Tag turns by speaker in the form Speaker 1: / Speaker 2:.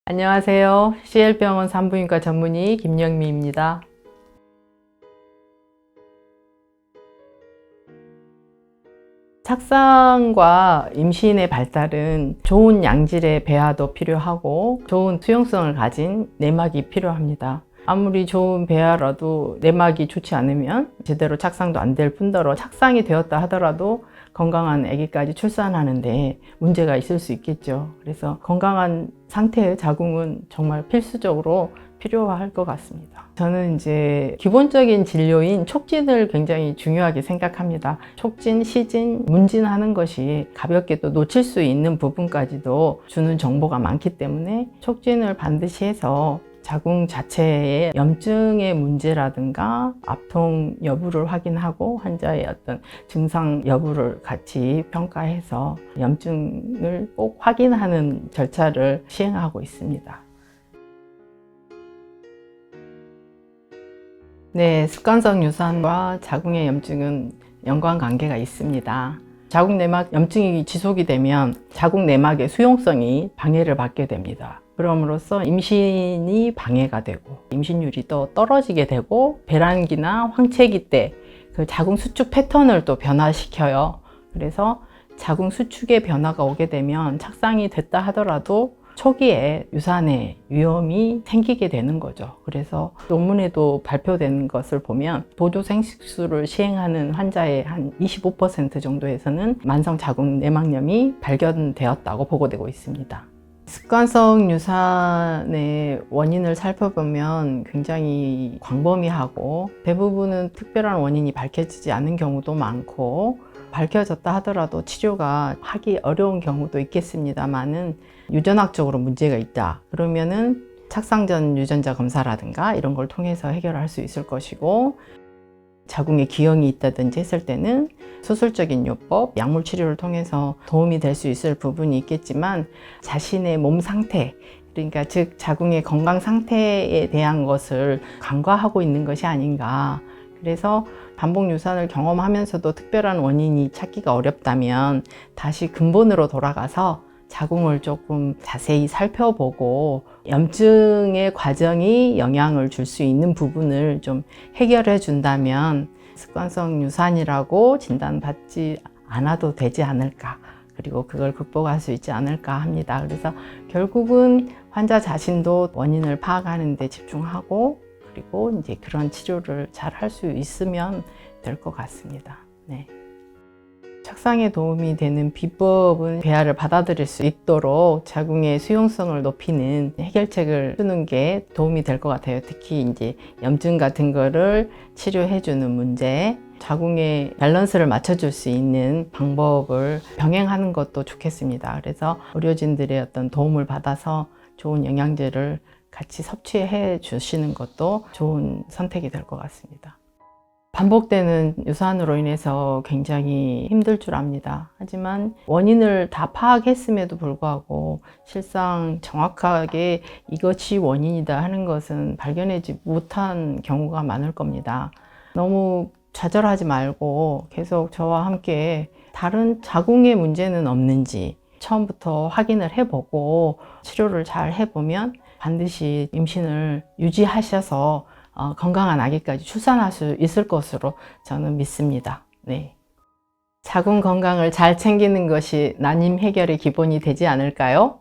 Speaker 1: 안녕하세요. CL병원 산부인과 전문의 김영미입니다. 착상과 임신의 발달은 좋은 양질의 배아도 필요하고 좋은 수용성을 가진 내막이 필요합니다. 아무리 좋은 배아라도 내막이 좋지 않으면 제대로 착상도 안 될 뿐더러 착상이 되었다 하더라도 건강한 아기까지 출산하는데 문제가 있을 수 있겠죠. 그래서 건강한 상태의 자궁은 정말 필수적으로 필요할 것 같습니다. 저는 이제 기본적인 진료인 촉진을 굉장히 중요하게 생각합니다. 촉진, 시진, 문진하는 것이 가볍게 또 놓칠 수 있는 부분까지도 주는 정보가 많기 때문에 촉진을 반드시 해서 자궁 자체의 염증의 문제라든가 압통 여부를 확인하고 환자의 어떤 증상 여부를 같이 평가해서 염증을 꼭 확인하는 절차를 시행하고 있습니다. 네, 습관성 유산과 자궁의 염증은 연관관계가 있습니다. 자궁 내막 염증이 지속이 되면 자궁 내막의 수용성이 방해를 받게 됩니다. 그럼으로써 임신이 방해가 되고 임신율이 또 떨어지게 되고 배란기나 황체기 때 그 자궁 수축 패턴을 또 변화시켜요. 그래서 자궁 수축의 변화가 오게 되면 착상이 됐다 하더라도 초기에 유산의 위험이 생기게 되는 거죠. 그래서 논문에도 발표된 것을 보면 보조생식수를 시행하는 환자의 한 25% 정도에서는 만성 자궁 내막염이 발견되었다고 보고되고 있습니다. 습관성 유산의 원인을 살펴보면 굉장히 광범위하고 대부분은 특별한 원인이 밝혀지지 않은 경우도 많고 밝혀졌다 하더라도 치료가 하기 어려운 경우도 있겠습니다만은 유전학적으로 문제가 있다 그러면은 착상 전 유전자 검사라든가 이런 걸 통해서 해결할 수 있을 것이고 자궁에 기형이 있다든지 했을 때는 수술적인 요법, 약물 치료를 통해서 도움이 될 수 있을 부분이 있겠지만 자신의 몸 상태, 그러니까 즉 자궁의 건강 상태에 대한 것을 간과하고 있는 것이 아닌가. 그래서 반복 유산을 경험하면서도 특별한 원인이 찾기가 어렵다면 다시 근본으로 돌아가서 자궁을 조금 자세히 살펴보고 염증의 과정이 영향을 줄 수 있는 부분을 좀 해결해 준다면 습관성 유산이라고 진단받지 않아도 되지 않을까, 그리고 그걸 극복할 수 있지 않을까 합니다. 그래서 결국은 환자 자신도 원인을 파악하는 데 집중하고 그리고 이제 그런 치료를 잘 할 수 있으면 될 것 같습니다. 네. 착상에 도움이 되는 비법은 배아를 받아들일 수 있도록 자궁의 수용성을 높이는 해결책을 주는 게 도움이 될 것 같아요. 특히 이제 염증 같은 거를 치료해 주는 문제, 자궁의 밸런스를 맞춰줄 수 있는 방법을 병행하는 것도 좋겠습니다. 그래서 의료진들의 어떤 도움을 받아서 좋은 영양제를 같이 섭취해 주시는 것도 좋은 선택이 될 것 같습니다. 반복되는 유산으로 인해서 굉장히 힘들 줄 압니다. 하지만 원인을 다 파악했음에도 불구하고 실상 정확하게 이것이 원인이다 하는 것은 발견하지 못한 경우가 많을 겁니다. 너무 좌절하지 말고 계속 저와 함께 다른 자궁의 문제는 없는지 처음부터 확인을 해보고 치료를 잘 해보면 반드시 임신을 유지하셔서 건강한 아기까지 출산할 수 있을 것으로 저는 믿습니다. 네. 자궁 건강을 잘 챙기는 것이 난임 해결의 기본이 되지 않을까요?